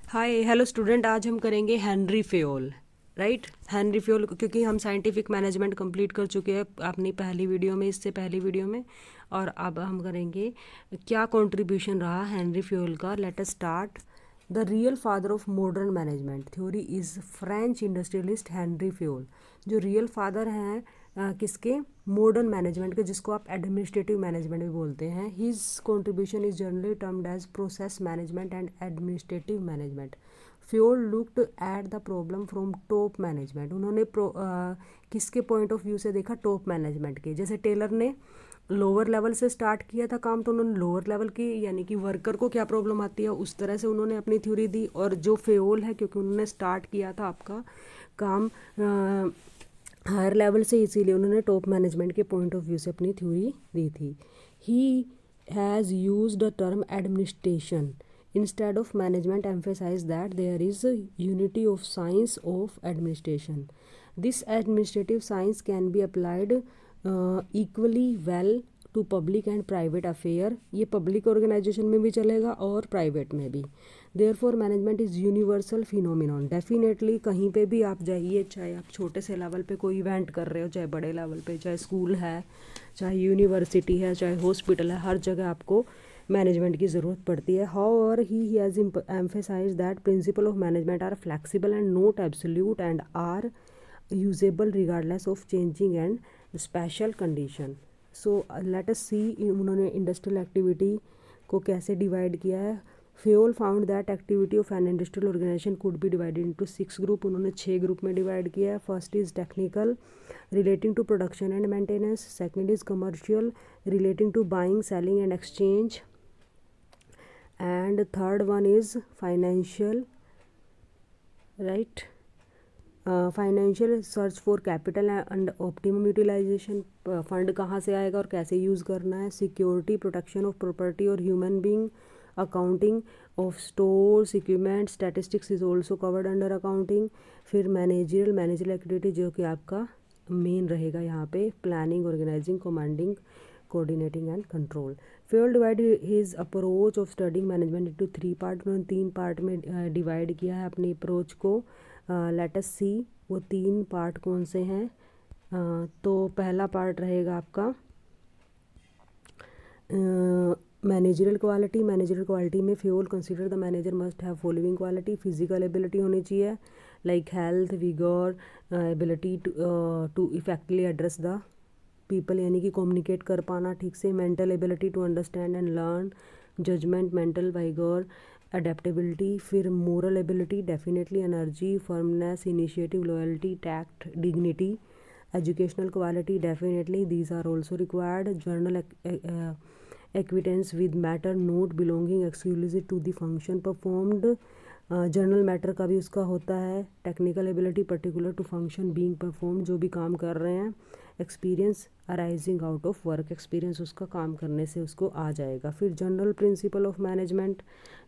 Hi hello student, आज हम करेंगे Henry Fayol. Right, Henry Fayol, क्योंकि हम साइंटिफिक मैनेजमेंट कंप्लीट कर चुके हैं अपनी पहली वीडियो में, इससे पहली वीडियो में। और अब हम करेंगे क्या कंट्रीब्यूशन रहा हेनरी फेयोल का। Let us start. The real father of modern management theory is French industrialist Henry Fayol. जो रियल फादर हैं किसके, मॉडर्न मैनेजमेंट के, जिसको आप एडमिनिस्ट्रेटिव मैनेजमेंट भी बोलते हैं। His contribution is generally termed as process management and administrative management. Fayol looked at the problem from top management. उन्होंने किसके पॉइंट ऑफ व्यू से देखा, टॉप मैनेजमेंट के। जैसे टेलर ने लोअर लेवल से स्टार्ट किया था काम, तो उन्होंने लोअर लेवल की यानी कि वर्कर को क्या प्रॉब्लम आती है उस तरह से उन्होंने अपनी थ्योरी दी। और जो फेयोल है, क्योंकि उन्होंने स्टार्ट किया था आपका काम हायर लेवल से, इसीलिए उन्होंने टॉप मैनेजमेंट के पॉइंट ऑफ व्यू से अपनी थ्योरी दी थी। He has used the term administration instead of management, emphasize that there is a unity of science of administration. This administrative science can be applied equally well to public and private affair. ये public organization में भी चलेगा और private में भी। Therefore management is universal phenomenon. Definitely कहीं पे भी आप जाइए, चाहे आप छोटे से लेवल पे कोई इवेंट कर रहे हो, चाहे बड़े लेवल पे, चाहे स्कूल है, चाहे यूनिवर्सिटी है, चाहे हॉस्पिटल है, हर जगह आपको मैनेजमेंट की ज़रूरत पड़ती है। However he has emphasise that principle of management are flexible and not absolute and are usable regardless of changing and special condition. So let us see उन्होंने इंडस्ट्रियल एक्टिविटी को कैसे डिवाइड किया है। Fayol found that activity of an industrial organisation could be divided into 6 group. उन्होंने 6 group में divide किया है। First is technical relating to production and maintenance. Second is commercial relating to buying, selling and exchange. And third one is financial, right? Financial search for capital and optimum utilisation. Fund कहाँ से आएगा और कैसे use करना है। Security, protection of property और human being. Accounting of stores, equipment, statistics is also covered under accounting. फिर managerial activity जो कि आपका मेन रहेगा यहाँ पे, planning, organising, commanding, coordinating and control. Fayol divide his approach of studying management into 3 part. उन्होंने 3 part में divide किया है अपनी अप्रोच को। लेट अस सी वो 3 पार्ट कौन से हैं। तो पहला पार्ट रहेगा आपका मैनेजरियल क्वालिटी। मैनेजरियल क्वालिटी में Fayol consider the manager must have following quality. Physical ability होनी चाहिए, like health, vigour, ability to effectively address the people, यानी कि कम्युनिकेट कर पाना ठीक से। Mental ability to understand and learn, judgement, mental vigour, adaptability. फिर moral ability, definitely energy, firmness, initiative, loyalty, tact, dignity. Educational quality, definitely these are also required. General acquaintance with matter not belonging exclusive to the function performed. General matter का भी उसका होता है। Technical ability particular to function being perform, जो भी काम कर रहे हैं। Experience arising out of work, experience उसका काम करने से उसको आ जाएगा। फिर जनरल प्रिंसिपल ऑफ मैनेजमेंट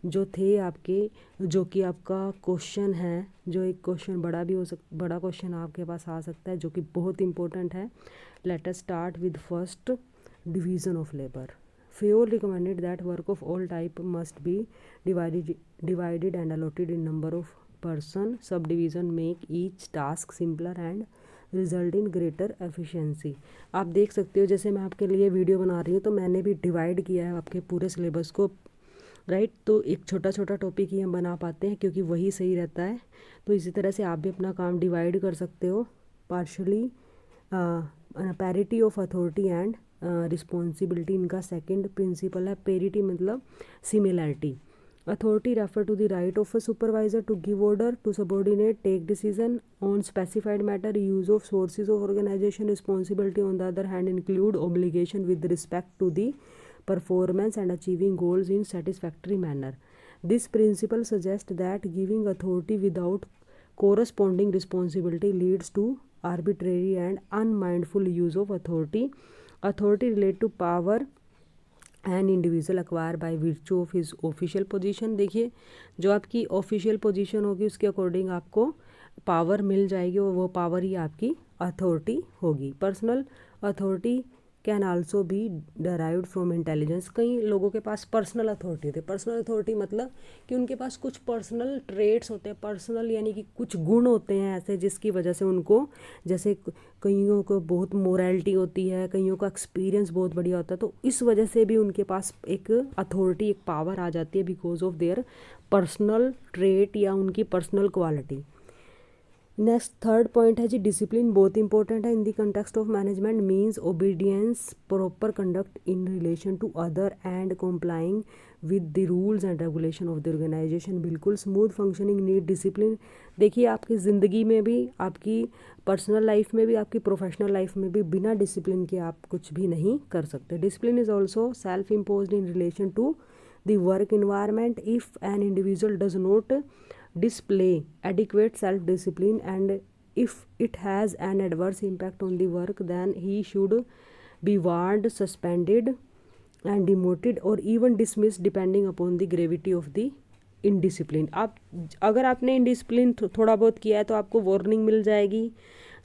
जो थे आपके, जो कि आपका क्वेश्चन है, जो एक क्वेश्चन बड़ा भी हो बड़ा क्वेश्चन आपके पास आ सकता है, जो कि बहुत इंपॉर्टेंट है। Let us start with first, division of labour. Feol recommended that work of all type must be divided and allotted in number of person. Subdivision make each task simpler and result in greater efficiency. आप देख सकते हो, जैसे मैं आपके लिए video बना रही हूँ तो मैंने भी डिवाइड किया है आपके पूरे सिलेबस को, राइट। तो एक छोटा छोटा टॉपिक ही हम बना पाते हैं क्योंकि वही सही रहता है। तो इसी तरह से आप भी अपना काम डिवाइड कर सकते हो। Partially parity of authority and responsibility इनका सेकंड प्रिंसिपल है। पेरिटी मतलब similarity. Authority refer to the right of a supervisor to give order to subordinate, take decision on specified matter. Use of sources of organisation. Responsibility on the other hand include obligation with respect to the performance and achieving goals in satisfactory manner. This principle suggests that giving authority without corresponding responsibility leads to arbitrary and unmindful use of authority. Authority relate to power an individual acquire by virtue of his official position। देखिए, जो आपकी official position होगी उसके according आपको power मिल जाएगी और वो power ही आपकी अथॉरिटी होगी। Personal authority can also be derived from intelligence. कई लोगों के पास पर्सनल अथॉरिटी होती है। पर्सनल अथॉरिटी मतलब कि उनके पास कुछ पर्सनल ट्रेट्स होते हैं, पर्सनल यानी कि कुछ गुण होते हैं ऐसे जिसकी वजह से उनको, जैसे कईयों को बहुत मोरालिटी होती है, कईयों का एक्सपीरियंस बहुत बढ़िया होता है, तो इस वजह से भी उनके पास एक अथॉरिटी, एक पावर आ जाती है because of their personal trait या उनकी personal quality. Next third point है जी, डिसिप्लिन बहुत इंपॉर्टेंट है in the context of management, means obedience, proper conduct in relation to other and complying with the rules and regulation of the organisation. बिल्कुल smooth functioning need discipline. देखिए आपकी ज़िंदगी में भी, आपकी पर्सनल लाइफ में भी, आपकी प्रोफेशनल लाइफ में भी बिना डिसिप्लिन के आप कुछ भी नहीं कर सकते। Discipline is also self imposed in relation to the work environment. If an individual does not display adequate self-discipline and if it has an adverse impact on the work, then he should be warned, suspended and demoted or even dismissed depending upon the gravity of the indiscipline। आप अगर आपने indiscipline थोड़ा बहुत किया है तो आपको warning मिल जाएगी,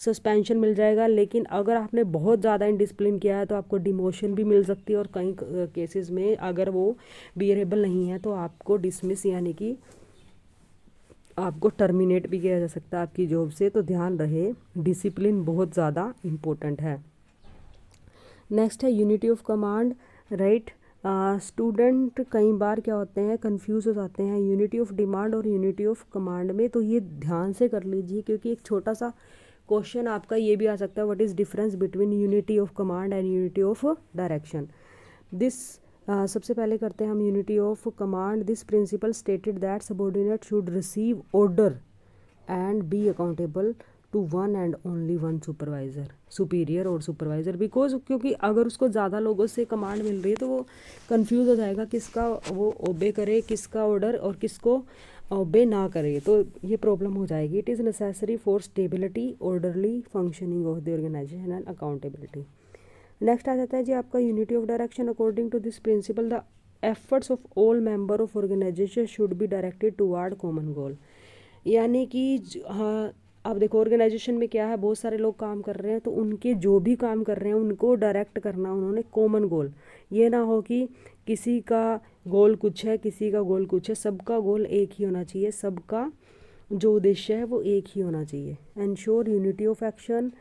सस्पेंशन मिल जाएगा, लेकिन अगर आपने बहुत ज़्यादा इनडिसिप्लिन किया है तो आपको डिमोशन भी मिल सकती है और कई केसेस में अगर वो बियरेबल नहीं है तो आपको डिसमिस यानी कि आपको टर्मिनेट भी किया जा सकता है आपकी जॉब से। तो ध्यान रहे, डिसिप्लिन बहुत ज़्यादा इम्पोर्टेंट है। नेक्स्ट है unity of command, right. Student कई बार क्या होते हैं, कंफ्यूज हो जाते हैं यूनिटी ऑफ डिमांड और यूनिटी ऑफ कमांड में, तो ये ध्यान से कर लीजिए क्योंकि एक छोटा सा क्वेश्चन आपका ये भी आ सकता है, what is difference between unity of command and unity of direction. This सबसे पहले करते हैं हम unity of command. This principle stated that subordinate should receive order and be accountable to one and only one supervisor, superior और supervisor. Because क्योंकि अगर उसको ज़्यादा लोगों से कमांड मिल रही है तो वो कंफ्यूज हो जाएगा किसका वो ओबे करे, किसका ऑर्डर और किसको ओबे ना करे, तो ये प्रॉब्लम हो जाएगी। It is necessary for stability, orderly functioning of the organisation and accountability. Next आ जाता है जी आपका unity of direction. According to this principle the efforts of all member of organisation should be directed toward common goal. यानी कि हाँ, अब देखो ऑर्गेनाइजेशन में क्या है, बहुत सारे लोग काम कर रहे हैं तो उनके जो भी काम कर रहे हैं उनको डायरेक्ट करना उन्होंने कॉमन गोल। ये ना हो कि किसी का गोल कुछ है, किसी का गोल कुछ है, सबका गोल एक ही होना चाहिए, सबका जो उद्देश्य है वो एक ही होना चाहिए। Ensure unity of action,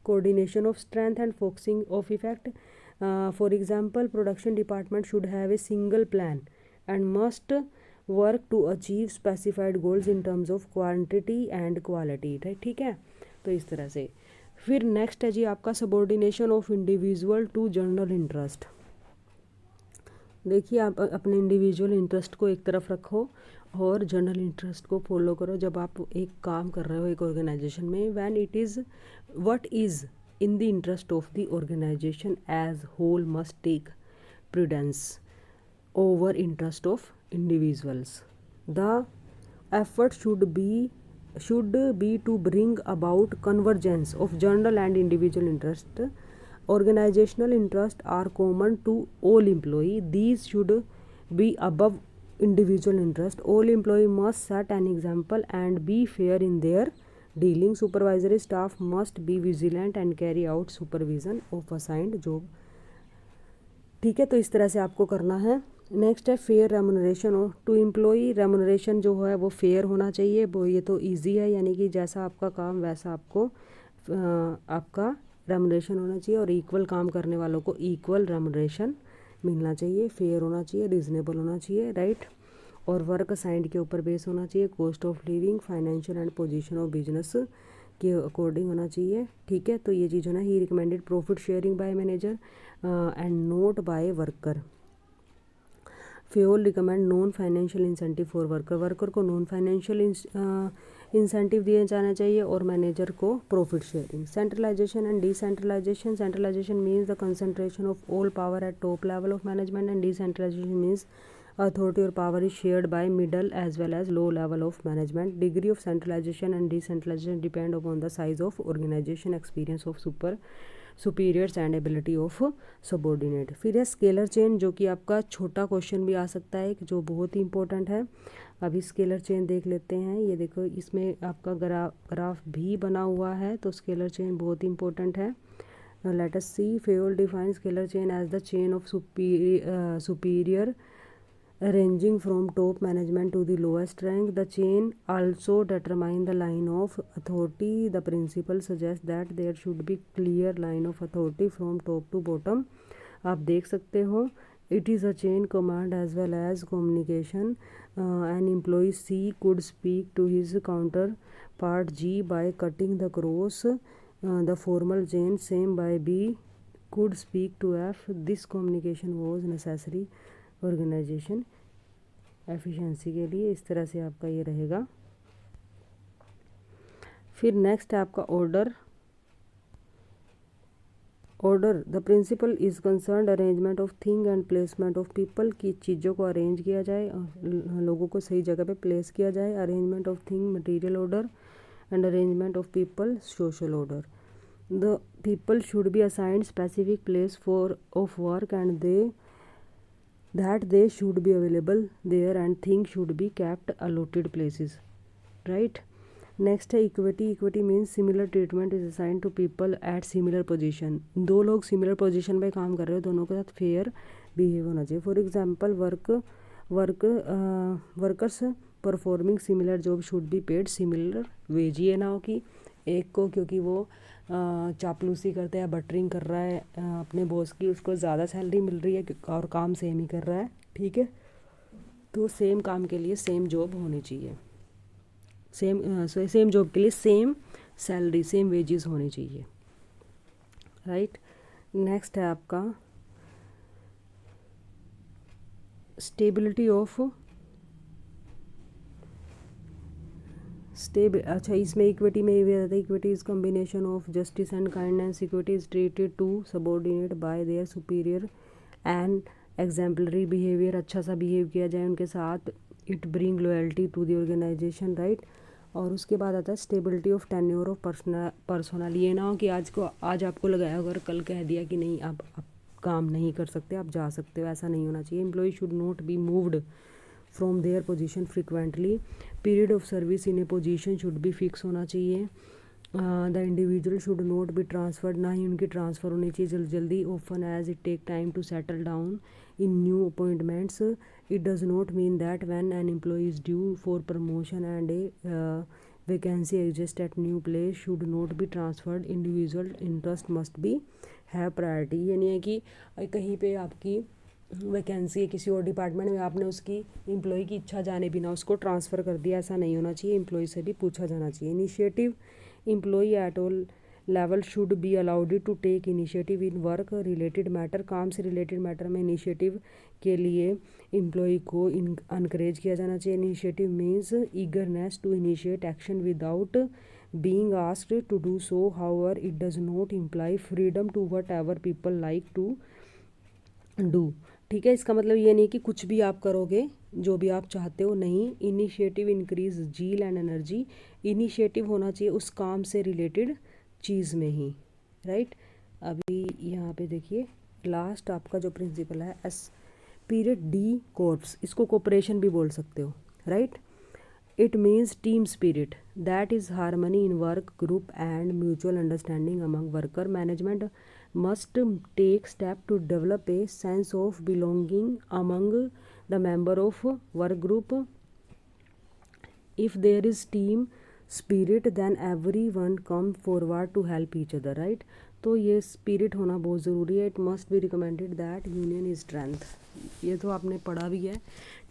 coordination of strength and focusing of effect. For example, production department should have a single plan and must work to achieve specified goals in terms of quantity and quality, right? ठीक है, तो इस तरह से। फिर next है जी आपका subordination of individual to general interest. देखिए आप अपने इंडिविजुअल इंटरेस्ट को एक तरफ रखो और जनरल इंटरेस्ट को फॉलो करो। जब आप एक काम कर रहे हो एक ऑर्गेनाइजेशन में, when it is what is in the interest of the organisation as whole must take prudence over interest of individuals. The effort should be to bring about convergence of general and individual interest. Organizational interests are common to all employees. These should be above individual interest. All employees must set an example and be fair in their dealing. Supervisory staff must be vigilant and carry out supervision of assigned job. ठीक है, तो इस तरह से आपको करना है। Next है fair remuneration to employee. Remuneration जो है वो फेयर होना चाहिए, वो ये तो इजी है, यानी कि जैसा आपका काम वैसा आपको आपका रेमुनरेशन होना चाहिए और इक्वल काम करने वालों को इक्वल रेमुनरेशन मिलना चाहिए, फेयर होना चाहिए, रीज़नेबल होना चाहिए, राइट। और वर्क असाइंड के ऊपर बेस होना चाहिए, cost of living, financial and position of business के अकॉर्डिंग होना चाहिए। ठीक है, तो ये चीज़ है ना, he recommended profit sharing by manager and not by worker. Fayol recommend non financial incentive for worker. Worker को नॉन फाइनेंशियल इंसेंटिव दिए जाना चाहिए और मैनेजर को profit sharing. Centralisation and decentralisation. Centralisation means the concentration of all power at top level of management and decentralisation means authority or power is shared by middle as well as low level of management. Degree of centralization and decentralization depend upon the size of organization, experience of superiors and ability of subordinate. फिर है scalar chain, जो कि आपका छोटा question भी आ सकता है जो बहुत ही इंपॉर्टेंट है। अभी स्केलर चेन देख लेते हैं। ये देखो इसमें आपका ग्राफ भी बना हुआ है, तो स्केलर चेन बहुत ही इंपॉर्टेंट है। Let us see. Fayol defines scalar chain as the chain of superior ranging from top management to the lowest rank. The chain also determine the line of authority. The principle suggests that there should be clear line of authority from top to bottom. आप देख सकते हो, it is a chain command as well as communication. An employee C could speak to his counterpart G by cutting the cross. The formal chain same by B could speak to F. This communication was necessary organisation efficiency के लिए. इस तरह से आपका ये रहेगा. फिर next है आपका order. The principle is concern arrangement of thing and placement of people, की चीज़ों को अरेंज किया जाए और लोगों को सही जगह पे प्लेस किया जाए. Arrangement of thing material order and arrangement of people social order. The people should be assigned specific place for of work and they should be available there and things should be kept allotted places, right? Next है equity. Equity means similar treatment is assigned to people at similar position. दो लोग similar position पे काम कर रहे हो, दोनों के साथ fair behave होना चाहिए. For example, workers performing similar job should be paid similar wage. ये ना हो कि एक को क्योंकि वो चापलूसी करते हैं, बटरिंग कर रहा है अपने बॉस की, उसको ज़्यादा सैलरी मिल रही है और काम सेम ही कर रहा है, ठीक है. तो सेम काम के लिए सेम जॉब होनी चाहिए, सेम जॉब के लिए सेम सैलरी सेम वेजेस होनी चाहिए, राइट. नेक्स्ट है आपका स्टेबिलिटी ऑफ अच्छा, इसमें इक्विटी में ये भी रहता है. Equity is combination of justice and kindness. Equity is treated to subordinate by their superior and exemplary behaviour. अच्छा सा बिहेव किया जाए उनके साथ. It bring loyalty to the organisation, right. और उसके बाद आता है stability of tenure of personal. ये ना हो कि आज आपको लगाया अगर कल कह दिया कि नहीं आप काम नहीं कर सकते, आप जा सकते हो, ऐसा नहीं होना चाहिए. Employee should not be moved from their position frequently. Period of service in a position should be fix होना चाहिए. The individual should not be transferred, ना ही उनकी ट्रांसफ़र होनी चाहिए जल्दी जल्दी. Often as it take time to settle down in new appointments. It does not mean that when an employee is due for promotion and a vacancy exist at new place should not be transferred. Individual interest must be have priority. ये नहीं है कि कहीं पे आपकी vacancy है किसी और डिपार्टमेंट में, आपने उसकी एम्प्लॉय की इच्छा जाने बिना उसको ट्रांसफ़र कर दिया, ऐसा नहीं होना चाहिए. एम्प्लॉय से भी पूछा जाना चाहिए. Initiative. Employee at all level should be allowed to take initiative in work related matter. काम से रिलेटेड मैटर में इनिशिएटिव के लिए एम्प्लॉय को इनकरेज किया जाना चाहिए. Initiative means eagerness to initiate action without being asked to do so. However, it does not imply freedom to whatever people like to do. ठीक है, इसका मतलब ये नहीं कि कुछ भी आप करोगे जो भी आप चाहते हो, नहीं. Initiative increase zeal and energy. Initiative होना चाहिए उस काम से रिलेटेड चीज़ में ही, राइट. अभी यहाँ पे देखिए लास्ट आपका जो प्रिंसिपल है पीरियड डी कॉर्प्स. इसको कोऑपरेशन भी बोल सकते हो, right. It means team spirit, that is harmony in work group and mutual understanding among worker. Management must take step to develop a sense of belonging among the member of work group. If there is team spirit then everyone come forward to help each other, right. तो ये spirit होना बहुत ज़रूरी है. It must be recommended that union is strength. ये तो आपने पढ़ा भी है,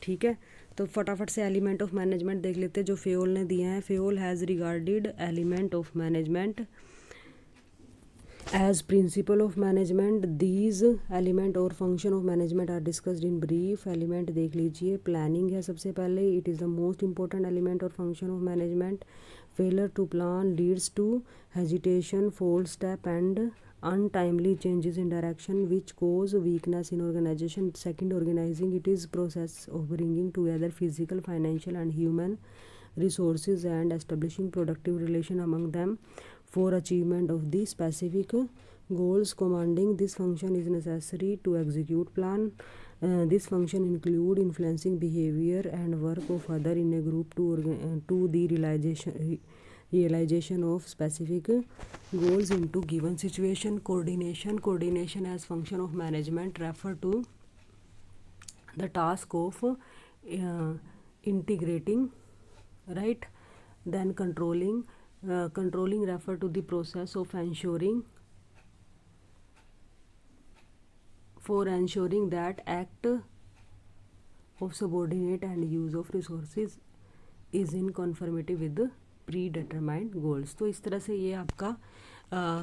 ठीक है. तो फटाफट से एलिमेंट ऑफ मैनेजमेंट देख लेते हैं जो फेओल ने दिया है. Fayol has regarded element of management as principle of management. These element और function of management are discussed in brief. Element देख लीजिए. प्लानिंग है सबसे पहले. It is the most important element और function of management. Failure to plan leads to hesitation, false step and untimely changes in direction which cause weakness in organization. Second, organizing. It is process of bringing together physical, financial and human resources and establishing productive relation among them for achievement of the specific goals. Commanding. This function is necessary to execute plan. This function include influencing behavior and work of other in a group to the realization of specific goals into given situation. Coordination as function of management refer to the task of integrating, right? Then controlling refer to the process of ensuring that act of subordinate and use of resources is in conformity with the predetermined goals. तो इस तरह से ये आपका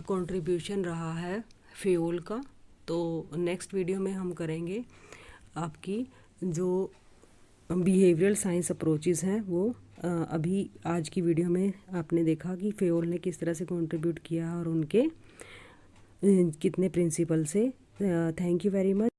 contribution रहा है fuel का। तो नेक्स्ट वीडियो में हम करेंगे आपकी जो बिहेवियरल साइंस अप्रोचेस हैं वो अभी आज की वीडियो में आपने देखा कि फ्यूल ने किस तरह से कंट्रीब्यूट किया और उनके कितने प्रिंसिपल से। Thank you very much.